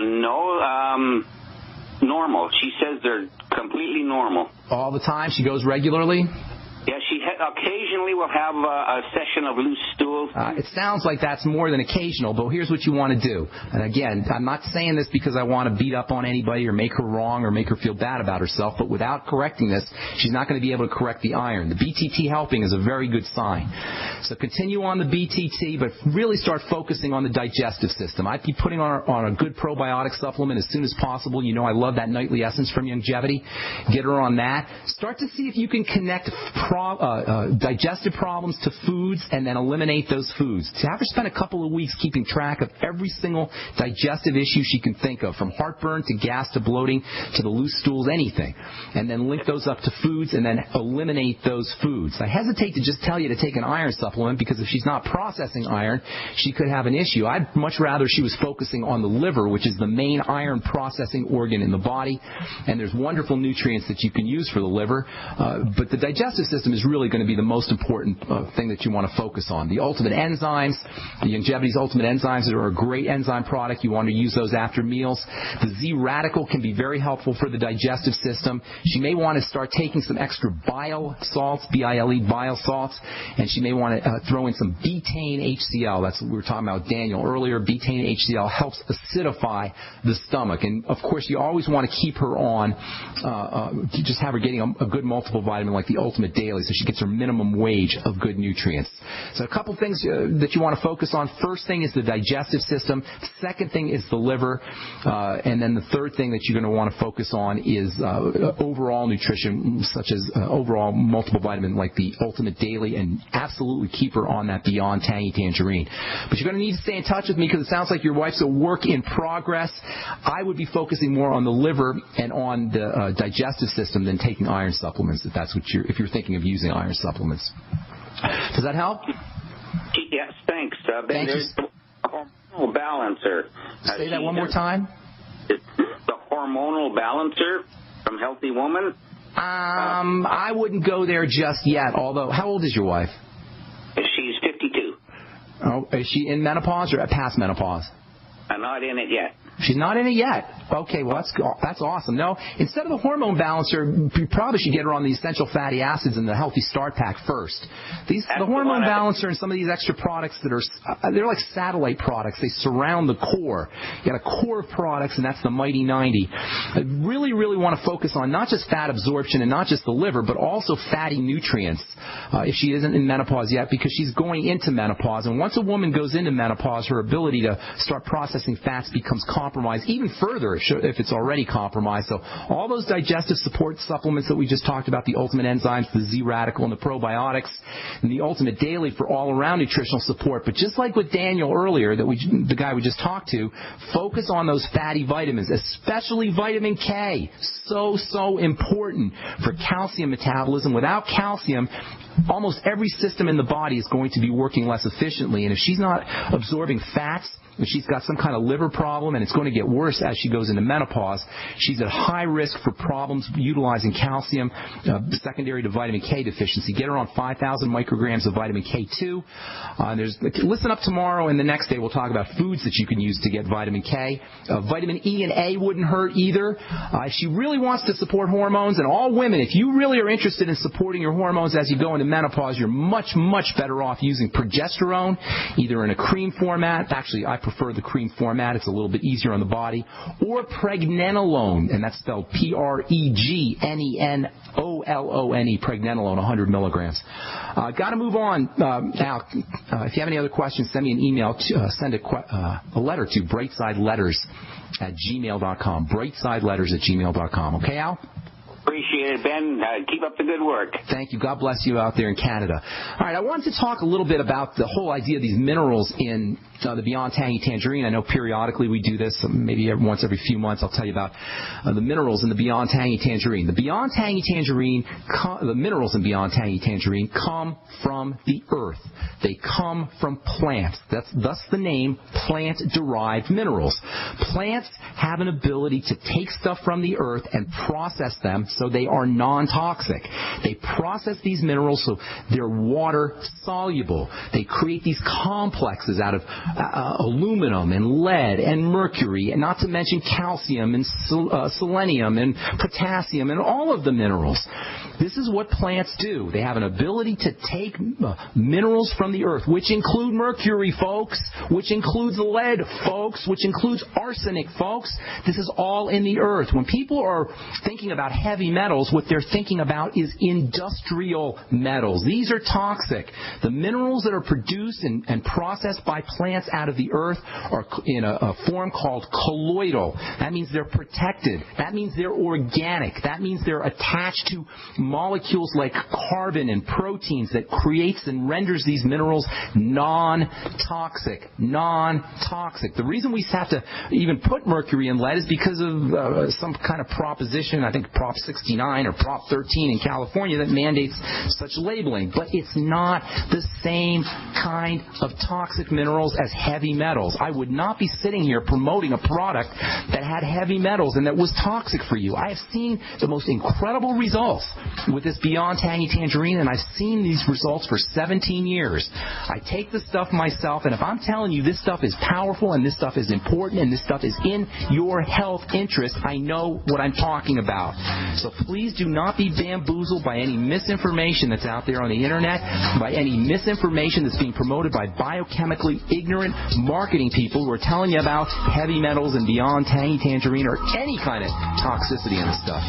No, normal. She says they're completely normal. All the time? She goes regularly? Yeah, she occasionally will have a session of loose stools. It sounds like that's more than occasional, but here's what you want to do. And again, I'm not saying this because I want to beat up on anybody or make her wrong or make her feel bad about herself, but without correcting this, she's not going to be able to correct the iron. The BTT helping is a very good sign. So continue on the BTT, but really start focusing on the digestive system. I'd be putting on a good probiotic supplement as soon as possible. You know I love that nightly essence from Longevity. Get her on that. Start to see if you can connect digestive problems to foods and then eliminate those foods. To have her spend a couple of weeks keeping track of every single digestive issue she can think of, from heartburn to gas to bloating to the loose stools, anything, and then link those up to foods and then eliminate those foods. I hesitate to just tell you to take an iron supplement because if she's not processing iron, she could have an issue. I'd much rather she was focusing on the liver, which is the main iron processing organ in the body, and there's wonderful nutrients that you can use for the liver, but the digestive system is really going to be the most important thing that you want to focus on. The Ultimate Enzymes, the Longevity's Ultimate Enzymes are a great enzyme product. You want to use those after meals. The Z Radical can be very helpful for the digestive system. She may want to start taking some extra bile salts, B-I-L-E, bile salts, and she may want to throw in some betaine HCl. That's what we were talking about, Daniel, earlier. Betaine HCl helps acidify the stomach. And, of course, you always want to keep her on, just have her getting a good multiple vitamin like the Ultimate Daily so she gets her minimum wage of good nutrients. So a couple things that you want to focus on. First thing is the digestive system. Second thing is the liver. And then the third thing that you're going to want to focus on is overall nutrition, such as overall multiple vitamin like the Ultimate Daily, and absolutely keep her on that Beyond Tangy Tangerine. But you're going to need to stay in touch with me because it sounds like your wife's a work in progress. I would be focusing more on the liver and on the digestive system than taking iron supplements if you're thinking of using iron supplements. Does that help? Yes, thanks. Ben, there's the hormonal balancer. Say that one more time. The hormonal balancer from Healthy Woman. I wouldn't go there just yet, although, how old is your wife? She's 52. Oh, is she in menopause or past menopause? I'm not in it yet. She's not in it yet. Okay, well, that's awesome. No, instead of the hormone balancer, you probably should get her on the essential fatty acids and the Healthy Start Pack first. The hormone balancer and some of these extra products they're like satellite products. They surround the core. You got a core of products, and that's the Mighty 90. I really, really want to focus on not just fat absorption and not just the liver, but also fatty nutrients if she isn't in menopause yet, because she's going into menopause. And once a woman goes into menopause, her ability to start processing fats becomes compromised even further if it's already compromised. So all those digestive support supplements that we just talked about, the Ultimate Enzymes, the Z Radical, and the probiotics, and the Ultimate Daily for all-around nutritional support. But just like with Daniel earlier, the guy we just talked to, focus on those fatty vitamins, especially vitamin K. So important for calcium metabolism. Without calcium, almost every system in the body is going to be working less efficiently. And if she's not absorbing fats, if she's got some kind of liver problem, and it's going to get worse as she goes into menopause, she's at high risk for problems utilizing calcium, secondary to vitamin K deficiency. Get her on 5,000 micrograms of vitamin K2. Listen up tomorrow, and the next day we'll talk about foods that you can use to get vitamin K. Vitamin E and A wouldn't hurt either. If she really wants to support hormones, and all women, if you really are interested in supporting your hormones as you go into menopause, you're much, much better off using progesterone, either in a cream format. Actually, I prefer the cream format. It's a little bit easier on the body. Or pregnenolone, and that's spelled Pregnenolone, pregnenolone, 100 milligrams. Got to move on. Now, if you have any other questions, send me an email. Send a letter to brightsideletters@gmail.com. brightsideletters@gmail.com. Okay, Al? Appreciate it, Ben. Keep up the good work. Thank you. God bless you out there in Canada. All right, I wanted to talk a little bit about the whole idea of these minerals in the Beyond Tangy Tangerine. I know periodically we do this, maybe once every few months I'll tell you about the minerals in the Beyond Tangy Tangerine. The Beyond Tangy Tangerine, the minerals in Beyond Tangy Tangerine come from the earth. They come from plants. That's thus the name plant-derived minerals. Plants have an ability to take stuff from the earth and process them so they are non-toxic. They process these minerals so they're water-soluble. They create these complexes out of aluminum and lead and mercury, and not to mention calcium and selenium and potassium and all of the minerals. This is what plants do. They have an ability to take minerals from the earth, which include mercury, folks, which includes lead, folks, which includes arsenic, folks. This is all in the earth. When people are thinking about heavy metals, what they're thinking about is industrial metals. These are toxic. The minerals that are produced and processed by plants out of the earth are in a form called colloidal. That means they're protected. That means they're organic. That means they're attached to molecules like carbon and proteins that creates and renders these minerals non-toxic. Non-toxic. The reason we have to even put mercury and lead is because of some kind of proposition, I think Prop 69 or Prop 13 in California, that mandates such labeling. But it's not the same kind of toxic minerals as heavy metals. I would not be sitting here promoting a product that had heavy metals and that was toxic for you. I have seen the most incredible results with this Beyond Tangy Tangerine, and I've seen these results for 17 years. I take the stuff myself, and if I'm telling you this stuff is powerful and this stuff is important and this stuff is in your health interest, I know what I'm talking about. So please do not be bamboozled by any misinformation that's out there on the internet, by any misinformation that's being promoted by biochemically ignorant marketing people who are telling you about heavy metals and Beyond Tangy Tangerine or any kind of toxicity in this stuff.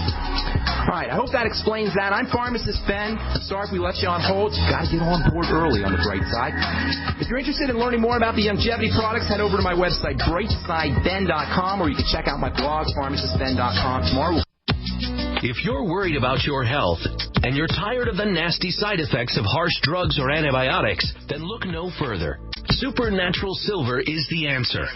All right, I hope that explains that. I'm Pharmacist Ben. Sorry if we left you on hold. You've got to get on board early on the Brightside. If you're interested in learning more about the longevity products, head over to my website, brightsideben.com, or you can check out my blog, pharmacistben.com. Tomorrow. If you're worried about your health and you're tired of the nasty side effects of harsh drugs or antibiotics, then look no further. Supernatural Silver is the answer.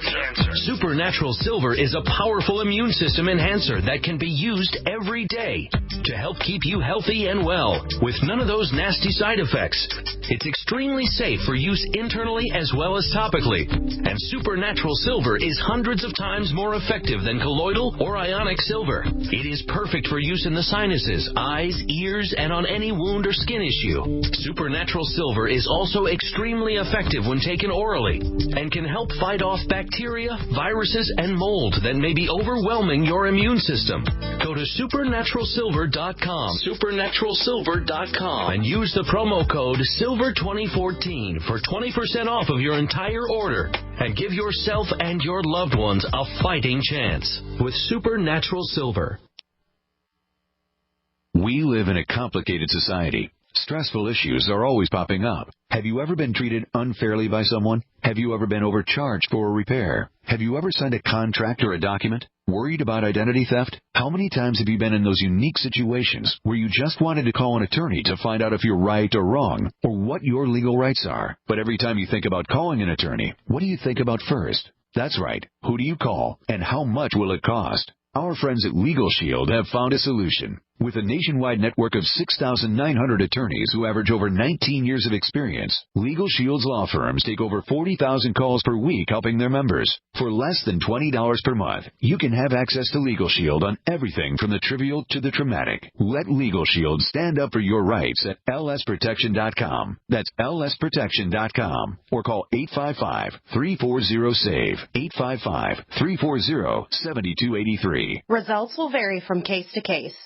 Supernatural Silver is a powerful immune system enhancer that can be used every day to help keep you healthy and well with none of those nasty side effects. It's extremely safe for use internally as well as topically. And Supernatural Silver is hundreds of times more effective than colloidal or ionic silver. It is perfect for use in the sinuses, eyes, ears, and on any wound or skin issue. Supernatural Silver is also extremely effective when taken orally and can help fight off bacteria, viruses, and mold that may be overwhelming your immune system. Go to supernaturalsilver.com, supernaturalsilver.com, and use the promo code SILVER2014 for 20% off of your entire order and give yourself and your loved ones a fighting chance with Supernatural Silver. We live in a complicated society. Stressful issues are always popping up. Have you ever been treated unfairly by someone? Have you ever been overcharged for a repair? Have you ever signed a contract or a document? Worried about identity theft? How many times have you been in those unique situations where you just wanted to call an attorney to find out if you're right or wrong, or what your legal rights are? But every time you think about calling an attorney, what do you think about first? That's right. Who do you call, and how much will it cost? Our friends at Legal Shield have found a solution. With a nationwide network of 6,900 attorneys who average over 19 years of experience, Legal Shield's law firms take over 40,000 calls per week helping their members. For less than $20 per month, you can have access to Legal Shield on everything from the trivial to the traumatic. Let Legal Shield stand up for your rights at lsprotection.com. That's lsprotection.com. Or call 855-340-SAVE, 855-340-7283. Results will vary from case to case.